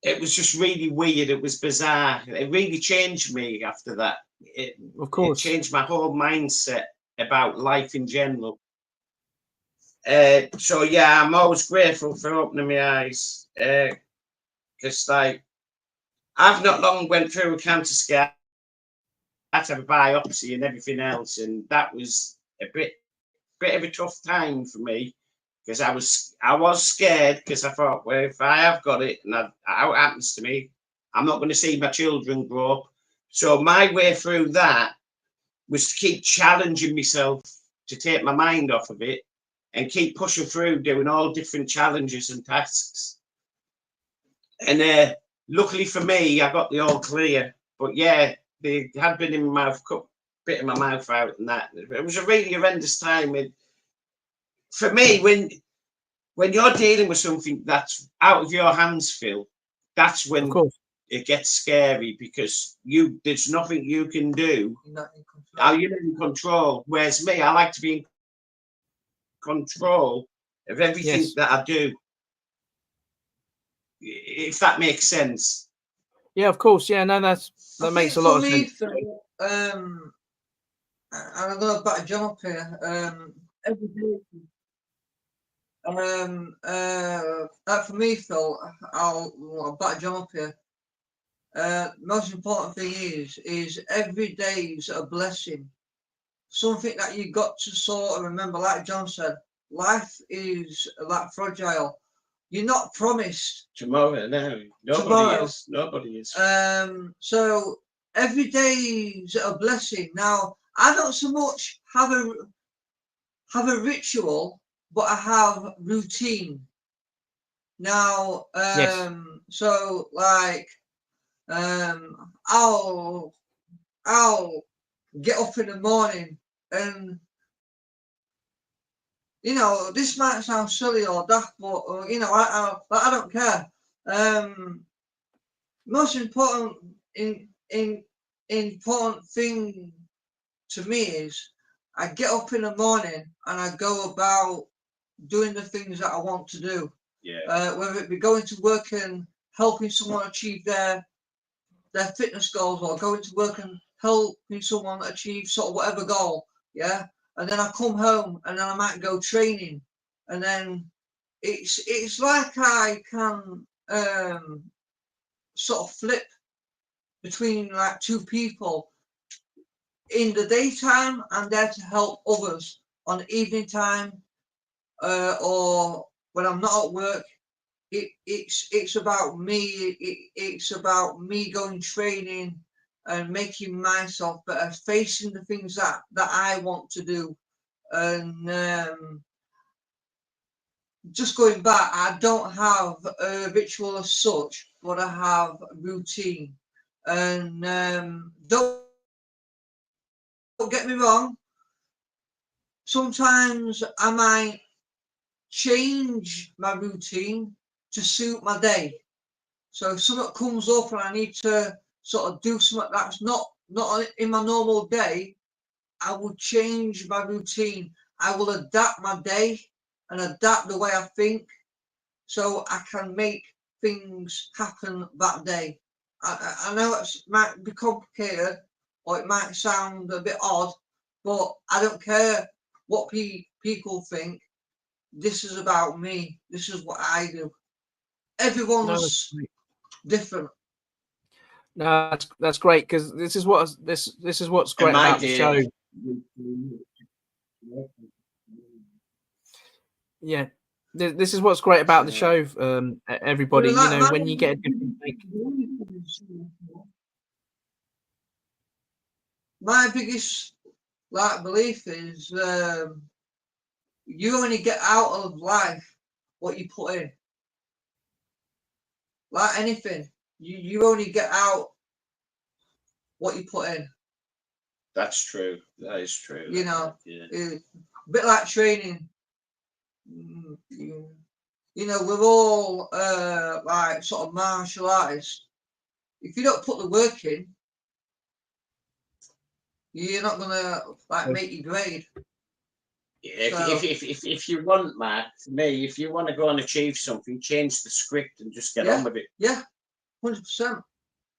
it was just really weird. It was bizarre. It really changed me after that. It changed my whole mindset about life in general. So yeah, I'm always grateful for opening my eyes. Because like I've not long went through a cancer scare. I had to have a biopsy and everything else, and that was a bit of a tough time for me, because I was scared, because I thought, well, if I have got it and how it happens to me, I'm not going to see my children grow up. So my way through that was to keep challenging myself, to take my mind off of it and keep pushing through, doing all different challenges and tasks. And luckily for me, I got the all clear. But yeah, they had been in my mouth, cut bit of my mouth out, and that. It was a really horrendous time. For me, when you're dealing with something that's out of your hands, Phil, that's when it gets scary, because there's nothing you can do. You're not in control. You're in control. Whereas me, I like to be in control of everything that I do. If that makes sense. Yeah, of course. Yeah, no, that makes a lot of sense. And I'm going to back John up here. Every day. For me, Phil, I'll back John up here. Most important thing is every day is a blessing. Something that you got to sort of remember, like John said, life is like fragile. You're not promised tomorrow. No, nobody is. So every day is a blessing. Now, I don't so much have a ritual, but I have routine. Now, so like, I'll get up in the morning, and you know, this might sound silly or daft, but you know, I don't care. Most important important thing to me is I get up in the morning and I go about doing the things that I want to do. Yeah. Whether it be going to work and helping someone achieve their fitness goals, or going to work and helping someone achieve sort of whatever goal. Yeah. And then I come home and then I might go training, and then it's like I can sort of flip between like two people. In the daytime, I'm there to help others. On the evening time, or when I'm not at work, it's about me. It's about me going training and making myself better, facing the things that I want to do. And just going back, I don't have a ritual as such, but I have routine. And don't get me wrong, sometimes I might change my routine to suit my day. So if something comes up and I need to sort of do something that's not in my normal day, I will change my routine. I will adapt my day and adapt the way I think, so I can make things happen that day. I know it might be complicated, or it might sound a bit odd, but I don't care. what people think. This is about me. This is what I do. Everyone's different. No, that's great, because this is what's great about the show. Yeah, this is what's great about the show. Everybody, you know, when you get a different take. My biggest belief is you only get out of life what you put in. Like anything, you only get out what you put in. That's true. That is true. You know, yeah. A bit like training. You know, we're all like sort of martial artists. If you don't put the work in, you're not gonna make your grade. Yeah, if you want, Matt, for me, if you want to go and achieve something, change the script and just get on with it. Yeah, 100%.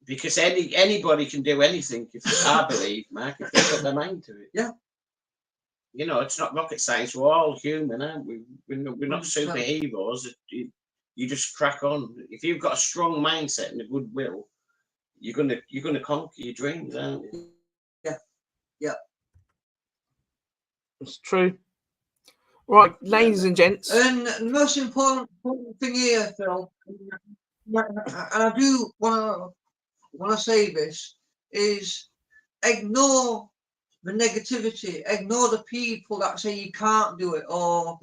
Because anybody can do anything, I believe, Mark, if they put their mind to it. Yeah. You know, it's not rocket science. We're all human, aren't we? We're not 100%. superheroes. You just crack on. If you've got a strong mindset and a good will, you're gonna conquer your dreams, aren't you? Yeah. It's true. Right, ladies and gents. And the most important thing here, Phil, and I do want to say this, is ignore the negativity, ignore the people that say you can't do it, or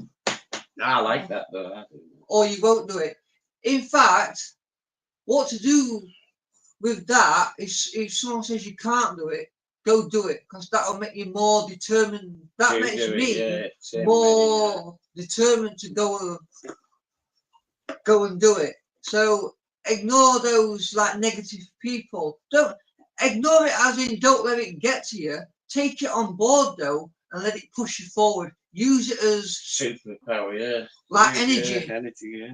I like that though. Or you won't do it. In fact, what to do with that is, if someone says you can't do it, go do it, because that'll make you more determined. That makes me more determined to go and do it. So ignore those negative people. Don't ignore it, as in don't let it get to you. Take it on board though, and let it push you forward. Use it as superpower, yeah. Energy. Energy, yeah.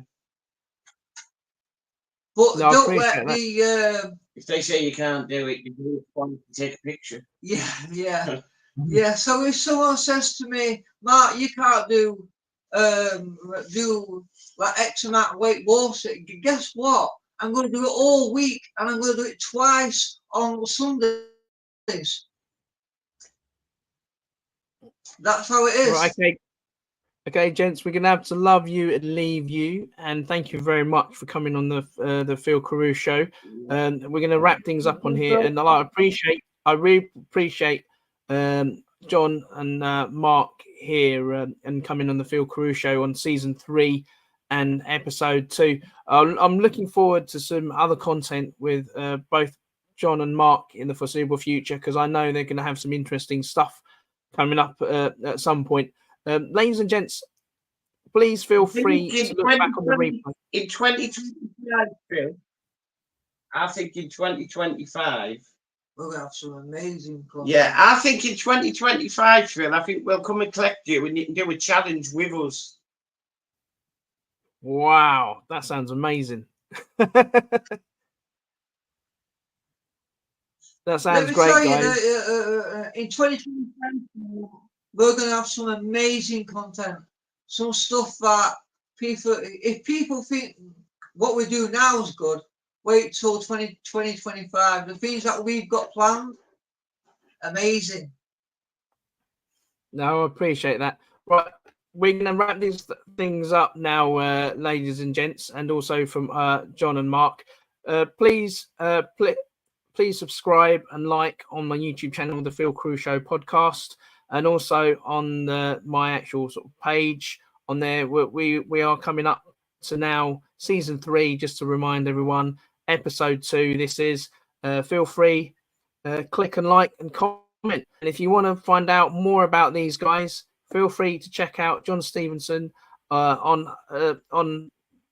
But don't let the if they say you can't do it, you do it, take a picture. Yeah. So if someone says to me, Mark, you can't do X amount of weight walking, guess what? I'm going to do it all week, and I'm going to do it twice on Sundays. That's how it is. Right, okay, gents, we're gonna have to love you and leave you, and thank you very much for coming on the Phil Carew show. We're gonna wrap things up on here, and I really appreciate John and Mark here and coming on the Phil Carew show on season 3 and episode 2. I'm looking forward to some other content with both John and Mark in the foreseeable future, because I know they're going to have some interesting stuff coming up at some point. Ladies and gents, please feel free to look back on the replay. In 2025, Phil, I think in 2025, we'll have some amazing content. Yeah, I think in 2025, Phil, I think we'll come and collect you and you can do a challenge with us. Wow, that sounds amazing. That sounds great, guys. In 2025, we're going to have some amazing content. Some stuff that if people think what we do now is good, wait till 2025. The things that we've got planned, amazing. No, I appreciate that. Right, we're going to wrap these things up now, ladies and gents, and also from John and Mark. Please subscribe and like on my YouTube channel, the Phil Carew Show podcast, and also on my actual sort of page on there. We are coming up to now season 3, just to remind everyone, episode 2. This is feel free, click and like and comment. And if you want to find out more about these guys, feel free to check out John Stephenson on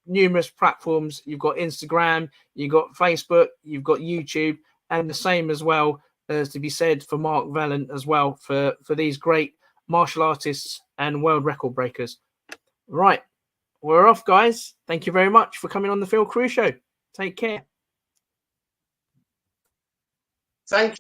numerous platforms. You've got Instagram, you've got Facebook, you've got YouTube, and the same as well as to be said for Mark Vallint as well, for these great martial artists and world record breakers. Right, we're off, guys. Thank you very much for coming on the Phil Carew Show. Take care. Thank you.